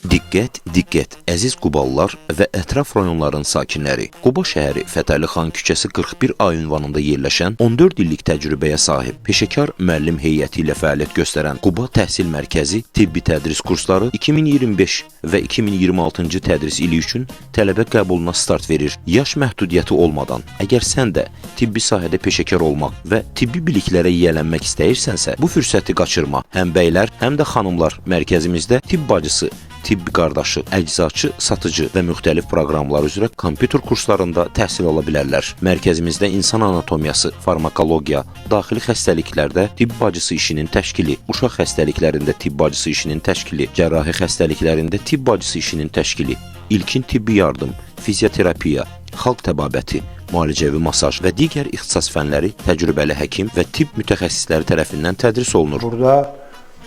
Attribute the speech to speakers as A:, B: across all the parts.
A: Diqqət, diqqət, əziz Qubalılar və ətraf rayonların sakinləri. Quba şəhəri Fətəli xan küçəsi 41A ünvanında yerləşən 14 illik təcrübəyə sahib, peşəkar müəllim heyəti ilə fəaliyyət göstərən Quba Təhsil Mərkəzi tibbi tədris kursları 2025 və 2026-cı tədris ili üçün tələbə qəbuluna start verir. Yaş məhdudiyyəti olmadan, əgər sən də tibbi sahədə peşəkar olmaq və tibbi biliklərə yiyələnmək istəyirsənsə, bu fürsəti qaçırma. Həm bəylər, həm də xanımlar mərkəzimizdə tibb bacısı, tibbi qardaşı, əczaçı, satıcı və müxtəlif proqramlar üzrə kompüter kurslarında təhsil ala bilərlər. Mərkəzimizdə insan anatomiyası, farmakologiya, daxili xəstəliklərdə tibb bacısı işinin təşkili, uşaq xəstəliklərində tibb bacısı işinin təşkili, cərrahi xəstəliklərində tibb bacısı işinin təşkili, ilkin tibbi yardım, fizioterapiya, xalq təbabəti, müalicəvi masaj və digər ixtisas fənləri təcrübəli həkim və tibb mütəxəssisləri tərəfindən tədris olunur.
B: Burada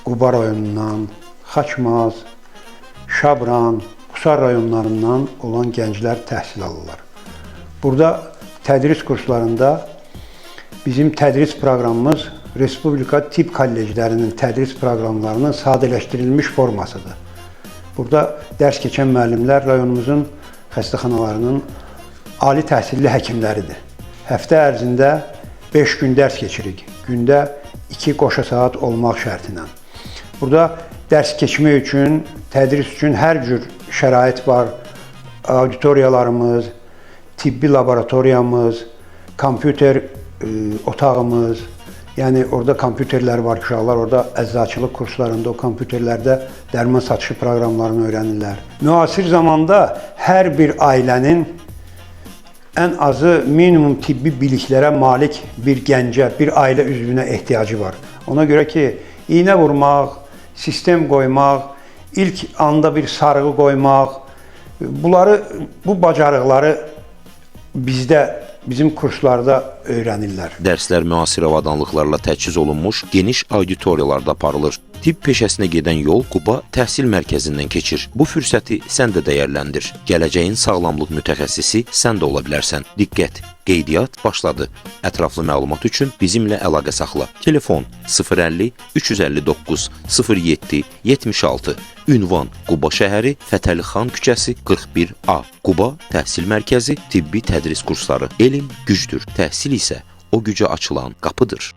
B: Quba rayonundan, Xaçmaz, Şabran, Qusar rayonlarından olan gənclər təhsil alırlar. Burada tədris kurslarında bizim tədris proqramımız Respublika Tibb Kolleclərinin tədris proqramlarının sadələşdirilmiş formasıdır. Burada dərs keçən müəllimlər rayonumuzun xəstəxanalarının ali təhsilli həkimləridir. Həftə ərzində 5 gün dərs keçirik. Gündə 2 qoşa saat olmaq şərtinə. Burada dərs keçmək üçün, tədris üçün hər cür şərait var. Auditoriyalarımız, tibbi laboratoriyamız, kompüter otağımız, yəni orada kompüterlər var, uşaqlar orada əczaçılıq kurslarında o kompüterlərdə dərman satışı proqramlarını öyrənirlər. Müasir zamanda hər bir ailənin ən azı minimum tibbi biliklərə malik bir gəncə, bir ailə üzvünə ehtiyacı var. Ona görə ki, iynə vurmaq, sistem qoymaq, ilk anda bir sarğı qoymaq, bu bacarıqları bizim kurslarda öyrənirlər.
A: Dərslər müasir avadanlıqlarla təchiz olunmuş geniş auditoriyalarda aparılır. Tibb peşəsinə gedən yol Quba Təhsil Mərkəzindən keçir. Bu fürsəti sən də dəyərləndir. Gələcəyin sağlamlıq mütəxəssisi sən də ola bilərsən. Diqqət, qeydiyyat başladı. Ətraflı məlumat üçün bizimlə əlaqə saxla. Telefon 050 359 07 76. Ünvan Quba şəhəri Fətəli xan küçəsi 41A. Quba Təhsil Mərkəzi tibbi tədris kursları. Elm gücdür, təhsil isə o gücə açılan qapıdır.